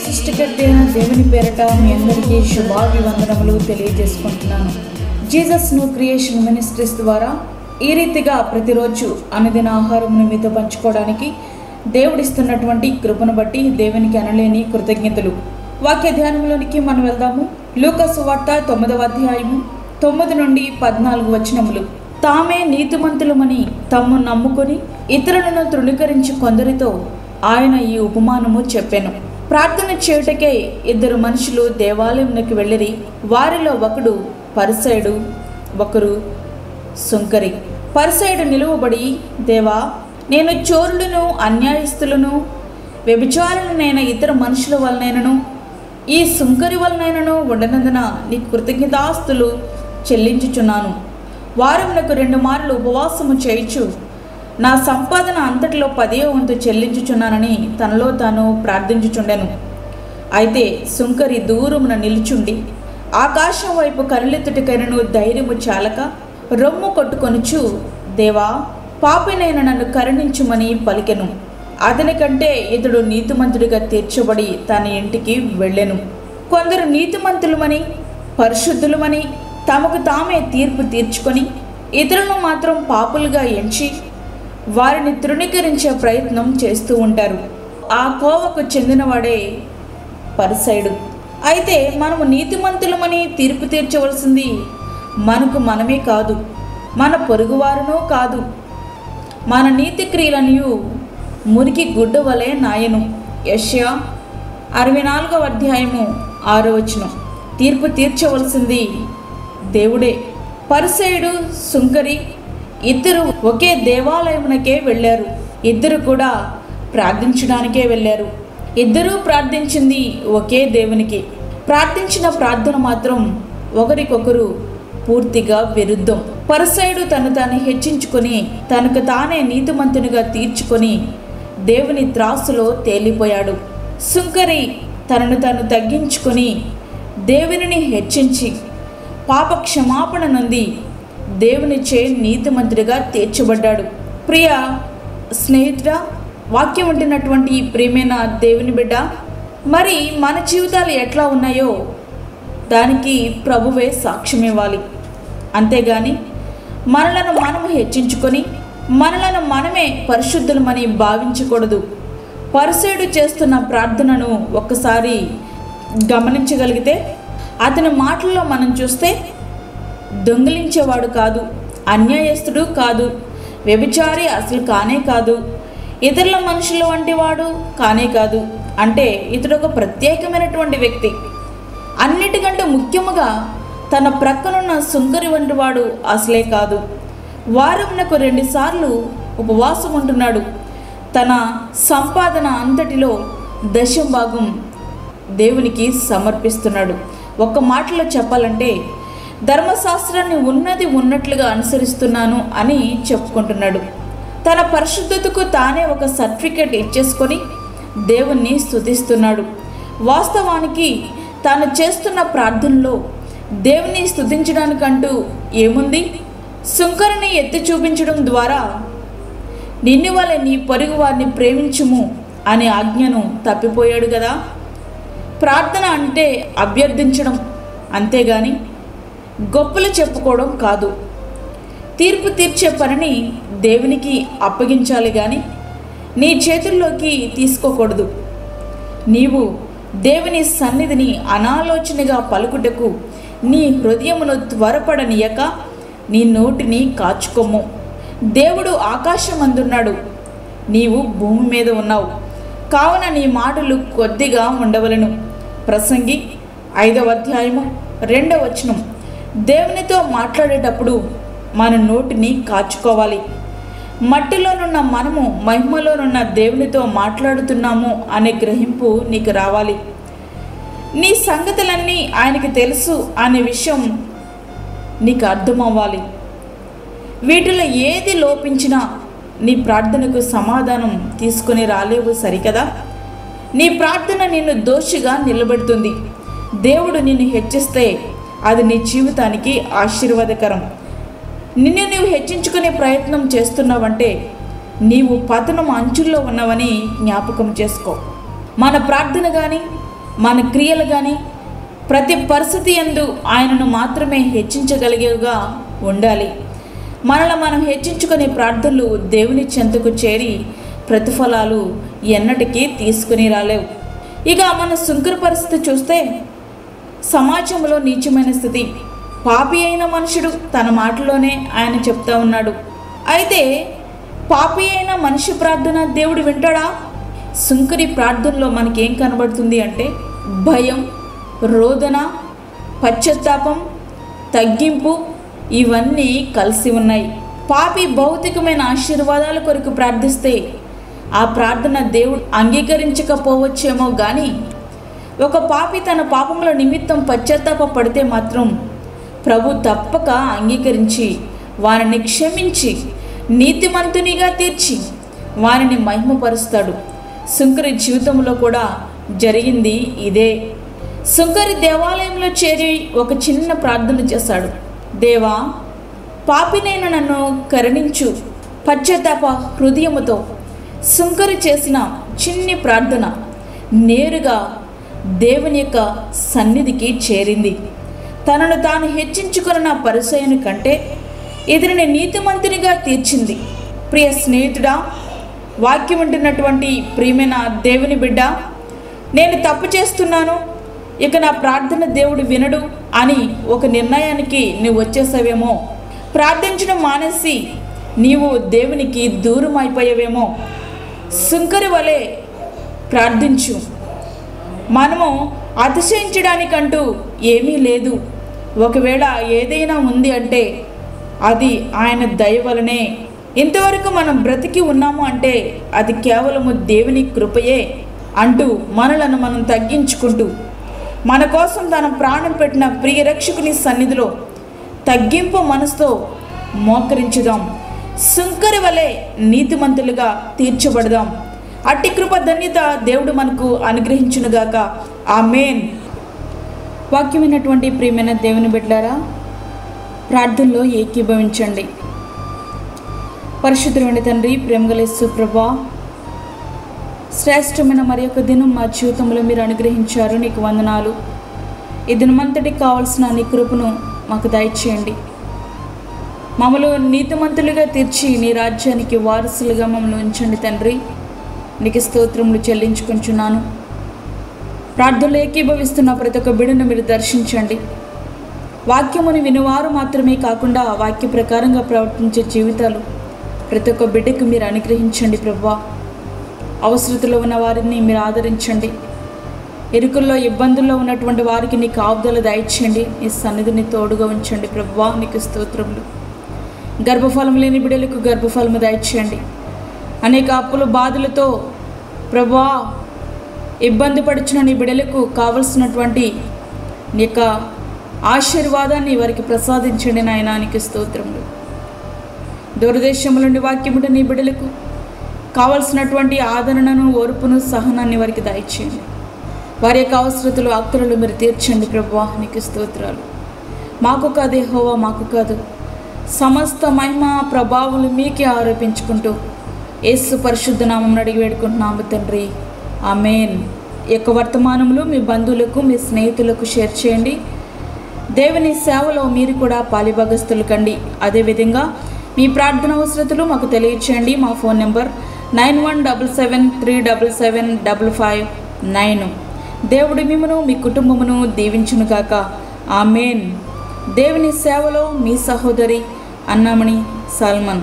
సృష్టికర్త అయిన దేవుని పేరట మీ అందరికీ శుభాభివందనములు తెలియజేసుకుంటున్నాను. జీసస్ న్యూ క్రియేషన్ మినిస్ట్రీస్ ద్వారా ఈ రీతిగా ప్రతిరోజు అనుదిన ఆహారమును మీతో పంచుకోవడానికి దేవుడిస్తున్నటువంటి కృపను బట్టి దేవునికి అనలేని కృతజ్ఞతలు. వాక్య ధ్యానంలోనికి మనం వెళ్దాము. లూకా సువార్త 9వ అధ్యాయము 9 నుండి 14 వచనములు. తామే నీతిమంతులమని తమ్ము నమ్ముకొని ఇతరులను తృణీకరించి కొందరితో ఆయన ఈ ఉపమానము చెప్పెను. ప్రార్థన చేయుటకే 2 మనుషులు దేవాలయంలోకి వెళ్ళిరి. వారిలో ఒకడు పరిసయుడు, ఒకరు సుంకరి. పరిసయుడు నిలువబడి, దేవా, నేను చోరులను, అన్యాయస్తులను, వ్యభిచారులనైన ఇతర మనుషుల వలనైనను ఈ సుంకరి వలనైనను ఉండనందున నీకు కృతజ్ఞతాస్తులు చెల్లించుచున్నాను. వారమునకు 2 మార్లు ఉపవాసము చేయుచు నా సంపాదన అంతటిలో 10వ వంతు చెల్లించుచున్నానని తనలో తాను ప్రార్థించుచుండెను. అయితే సుంకరి దూరమున నిలుచుండి ఆకాశం వైపు కరులెత్తుటకైనను ధైర్యము చాలక రొమ్ము కొట్టుకొనుచు, దేవా, పాపినైన నన్ను కరుణించుమని పలికెను. అతని కంటే ఇతడు నీతిమంతుడిగా తీర్చబడి తన ఇంటికి వెళ్ళెను. కొందరు నీతిమంతులమని, పరిశుద్ధులమని తమకు తామే తీర్పు తీర్చుకొని ఇతరులను మాత్రం పాపులుగా ఎంచి వారిని తృణీకరించే ప్రయత్నం చేస్తూ ఉంటారు. ఆ కోవకు చెందినవాడే పరిసయుడు. అయితే మనము నీతిమంతులమని తీర్పు తీర్చవలసింది మనకు మనమే కాదు, మన పొరుగువారునూ కాదు. మన నీతి క్రియలనియు మురికి గుడ్డ వలె నాయను. యెషయా 64వ అధ్యాయము 6వ వచనం. తీర్పు తీర్చవలసింది దేవుడే. పరిసయుడు, సుంకరి ఇద్దరు ఒకే దేవాలయమునకే వెళ్ళారు. ఇద్దరు కూడా ప్రార్థించడానికే వెళ్ళారు. ఇద్దరూ ప్రార్థించింది ఒకే దేవునికి. ప్రార్థించిన ప్రార్థన మాత్రం ఒకరికొకరు పూర్తిగా విరుద్ధం. పరిసయుడు తను తాను హెచ్చించుకొని తనకు తానే నీతిమంతునిగా తీర్చుకొని దేవుని త్రాసులో తేలిపోయాడు. సుంకరి తనను తాను తగ్గించుకొని దేవునిని హెచ్చించి పాప క్షమాపణ నొంది దేవునిచే నీతిమంతుడిగా తీర్చబడ్డాడు. ప్రియ స్నేహితుడా, వాక్యం ఉంటున్నటువంటి ఈ ప్రియమైన దేవుని బిడ్డ, మరి మన జీవితాలు ఎట్లా ఉన్నాయో దానికి ప్రభువే సాక్ష్యం ఇవ్వాలి. అంతేగాని మనలను మనము హెచ్చించుకొని మనలను మనమే పరిశుద్ధులమని భావించకూడదు. పరిసయుడు చేస్తున్న ప్రార్థనను ఒక్కసారి గమనించగలిగితే అతని మాటల్లో మనం చూస్తే దొంగిలించేవాడు కాదు, అన్యాయస్తుడు కాదు, వ్యభిచారి అసలు కానే కాదు, ఇతరుల మనుషుల వంటి వాడు కానే కాదు. అంటే ఇతడు ఒక ప్రత్యేకమైనటువంటి వ్యక్తి. అన్నిటికంటే ముఖ్యముగా తన ప్రక్కనున్న సుంకరి వంటి వాడు అసలే కాదు. వారమునకు 2 సార్లు ఉపవాసం ఉంటున్నాడు. తన సంపాదన అంతటిలో 10వ భాగం దేవునికి సమర్పిస్తున్నాడు. ఒక్క మాటలో చెప్పాలంటే ధర్మశాస్త్రాన్ని ఉన్నది ఉన్నట్లుగా అనుసరిస్తున్నాను అని చెప్పుకుంటున్నాడు. తన పరిశుద్ధతకు తానే ఒక సర్టిఫికెట్ ఇచ్చేసుకొని దేవుణ్ణి స్తుతిస్తున్నాడు. వాస్తవానికి తాను చేస్తున్న ప్రార్థనలో దేవుని స్తుతించడానికంటూ ఏముంది? సుంకరిని ఎత్తి చూపించడం ద్వారా నిన్ను వలె నీ పొరుగు వారిని ప్రేమించుము అనే ఆజ్ఞను తప్పిపోయాడు కదా. ప్రార్థన అంటే అభ్యర్థించడం, అంతేగాని గొప్పలు చెప్పుకోవడం కాదు. తీర్పు తీర్చే పనిని దేవునికి అప్పగించాలి కానీ నీ చేతుల్లోకి తీసుకోకూడదు. నీవు దేవుని సన్నిధిని అనాలోచనగా పలుకుటకు నీ హృదయమును త్వరపడనీయక నీ నోటిని కాచుకోము. దేవుడు ఆకాశమందున్నాడు, నీవు భూమి మీద ఉన్నావు. కావున నీ మాటలు కొద్దిగా ఉండవలను. ప్రసంగి 5వ అధ్యాయము 2వ వచనం. దేవునితో మాట్లాడేటప్పుడు మన నోటిని కాచుకోవాలి. మట్టిలోనున్న మనము మహిమలోనున్న దేవునితో మాట్లాడుతున్నాము అనే గ్రహింపు నీకు రావాలి. నీ సంగతులన్నీ ఆయనకి తెలుసు అనే విషయం నీకు అర్థమవ్వాలి. వీటిలో ఏది లోపించినా నీ ప్రార్థనకు సమాధానం తీసుకుని రాలేవు, సరికదా. నీ ప్రార్థన నిన్ను దోషిగా నిలబెడుతుంది. దేవుడు నిన్ను హెచ్చిస్తే అది నీ జీవితానికి ఆశీర్వాదకరం. నిన్ను నువ్వు హెచ్చించుకునే ప్రయత్నం చేస్తున్నావంటే నీవు పతనం అంచుల్లో ఉన్నావని జ్ఞాపకం చేసుకో. మన ప్రార్థన కానీ మన క్రియలు కానీ ప్రతి పరిస్థితి యందు ఆయనను మాత్రమే హెచ్చించగలిగేవిగా ఉండాలి. మనల్ని మనం హెచ్చించుకునే ప్రార్థనలు దేవుని చెంతకు చేరి ప్రతిఫలాలు ఎన్నటికీ తీసుకుని రాలేవు. ఇక మన సుంకర పరిస్థితి చూస్తే సమాజంలో నీచమైన స్థితి. పాపి అయిన మనుషుడు తన మాటలోనే ఆయన చెప్తా ఉన్నాడు. అయితే పాపి అయిన మనిషి ప్రార్థన దేవుడు వింటాడా? సుంకరి ప్రార్థనలో మనకేం కనబడుతుంది అంటే భయం, రోదన, పశ్చాత్తాపం, తగ్గింపు ఇవన్నీ కలిసి ఉన్నాయి. పాపి భౌతికమైన ఆశీర్వాదాల కొరకు ప్రార్థిస్తే ఆ ప్రార్థన దేవుడు అంగీకరించకపోవచ్చేమో కానీ ఒక పాపి తన పాపముల నిమిత్తం పశ్చాత్తాప పడితే మాత్రం ప్రభు తప్పక అంగీకరించి వారిని క్షమించి నీతిమంతునిగా తీర్చి వారిని మహిమపరుస్తాడు. సుంకరి జీవితంలో కూడా జరిగింది ఇదే. సుంకరి దేవాలయంలో చేరి ఒక చిన్న ప్రార్థన చేశాడు. దేవా, పాపినైన నన్ను కరుణించు. పశ్చాత్తాప హృదయముతో సుంకరి చేసిన చిన్ని ప్రార్థన నేరుగా దేవుని యొక్క సన్నిధికి చేరింది. తనను తాను హెచ్చించుకున్న పరిచయను కంటే ఎదురిని నీతిమంతునిగా తీర్చింది. ప్రియ స్నేహితుడా, వాక్యం వింటున్నటువంటి ప్రియమైన దేవుని బిడ్డ, నేను తప్పు చేస్తున్నాను, ఇక నా ప్రార్థన దేవుడు వినడు అని ఒక నిర్ణయానికి నువ్వు వచ్చేసావేమో. ప్రార్థించడం మానేసి నీవు దేవునికి దూరం అయిపోయావేమో. సుంకరి వలె ప్రార్థించు. మనము అతిశయించడానికంటూ ఏమీ లేదు. ఒకవేళ ఏదైనా ఉంది అంటే అది ఆయన దయ వలనే. ఇంతవరకు మనం బ్రతికి ఉన్నాము అంటే అది కేవలము దేవుని కృపయే అంటూ మనలను మనం తగ్గించుకుంటూ మన కోసం తన ప్రాణం పెట్టిన ప్రియ రక్షకుని సన్నిధిలో తగ్గింపు మనసుతో మోకరించుదాం. సుంకరి వలె నీతిమంతులుగా తీర్చబడదాం. అట్టి కృప ధన్యత దేవుడు మనకు అనుగ్రహించునుగాక. ఆమేన్. వాక్యమైనటువంటి ప్రియమైన దేవుని బిడ్డలారా, ప్రార్థనలో ఏకీభవించండి. పరిశుద్ధుడైన తండ్రి, ప్రేమగల యేసు ప్రభువా, శ్రేష్టమైన మరి యొక్క దినం మా జీవితంలో మీరు అనుగ్రహించారు. నీకు వందనాలు. ఈ దినమంతటికి కావాల్సిన నీ కృపను మాకు దయచేయండి. మమ్మల్ని నీతిమంతులుగా తీర్చి నీ రాజ్యానికి వారసులుగా మమ్మల్ని ఉంచండి తండ్రి. నీకు స్తోత్రములు చెల్లించుకుంటున్నాను. ప్రార్థనలో ఏకీభవిస్తున్న ప్రతి ఒక్క బిడ్డను మీరు దర్శించండి. వాక్యముని వినువారు మాత్రమే కాకుండా వాక్య ప్రకారంగా ప్రవర్తించే జీవితాలు ప్రతి ఒక్క బిడ్డకు మీరు అనుగ్రహించండి ప్రభువా. అవసరతలో ఉన్న వారిని మీరు ఆదరించండి. ఇరుకుల్లో ఇబ్బందుల్లో ఉన్నటువంటి వారికి నీ కాపుదల దయచేయండి. నీ సన్నిధిని తోడుగా ఉంచండి ప్రభువా. నీకు స్తోత్రములు. గర్భఫలం లేని బిడ్డలకు గర్భఫలము దయచేయండి. అనేక అప్పుల బాధలతో ప్రభువా ఇబ్బంది పడుచున్న నీ బిడ్డలకు కావలసినటువంటి నీ యొక్క ఆశీర్వాదాన్ని వారికి ప్రసాదించండి నాయనా. నీకు స్తోత్రములు. దూరదేశంలో నుండి వాక్యముట నీ బిడ్డలకు కావలసినటువంటి ఆదరణను, ఓర్పును, సహనాన్ని వారికి దయచేయండి. వారి యొక్క అవసరతలు, అక్కరలు మీరు తీర్చండి ప్రభువా. నీకు స్తోత్రాలు. మాకు కాదు యెహోవా, మాకు కాదు, సమస్త మహిమ ప్రభావాలు మీకే ఆరోపించుకుంటూ యేసు పరిశుద్ధ నామం అడిగి వేడుకుంటున్నాము తండ్రి. ఆమేన్. ఈ యొక్క వర్తమానములు మీ బంధువులకు, మీ స్నేహితులకు షేర్ చేయండి. దేవుని సేవలో మీరు కూడా పాలిభాగస్తులు కండి. అదేవిధంగా మీ ప్రార్థన అవసరతలు మాకు తెలియచేయండి. మా ఫోన్ నెంబర్ 9177377559. దేవుడు మిమ్మను, మీ కుటుంబమును దీవించునుగాక. ఆమేన్. దేవుని సేవలో మీ సహోదరి అన్నామణి సల్మన్.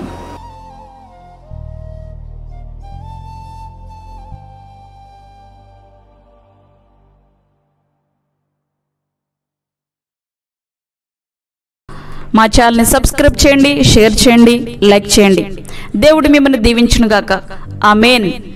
మా ఛానల్ని సబ్స్క్రైబ్ చేయండి, షేర్ చేయండి, లైక్ చేయండి. దేవుడు మిమ్మల్ని దీవించునుగాక. ఆమేన్.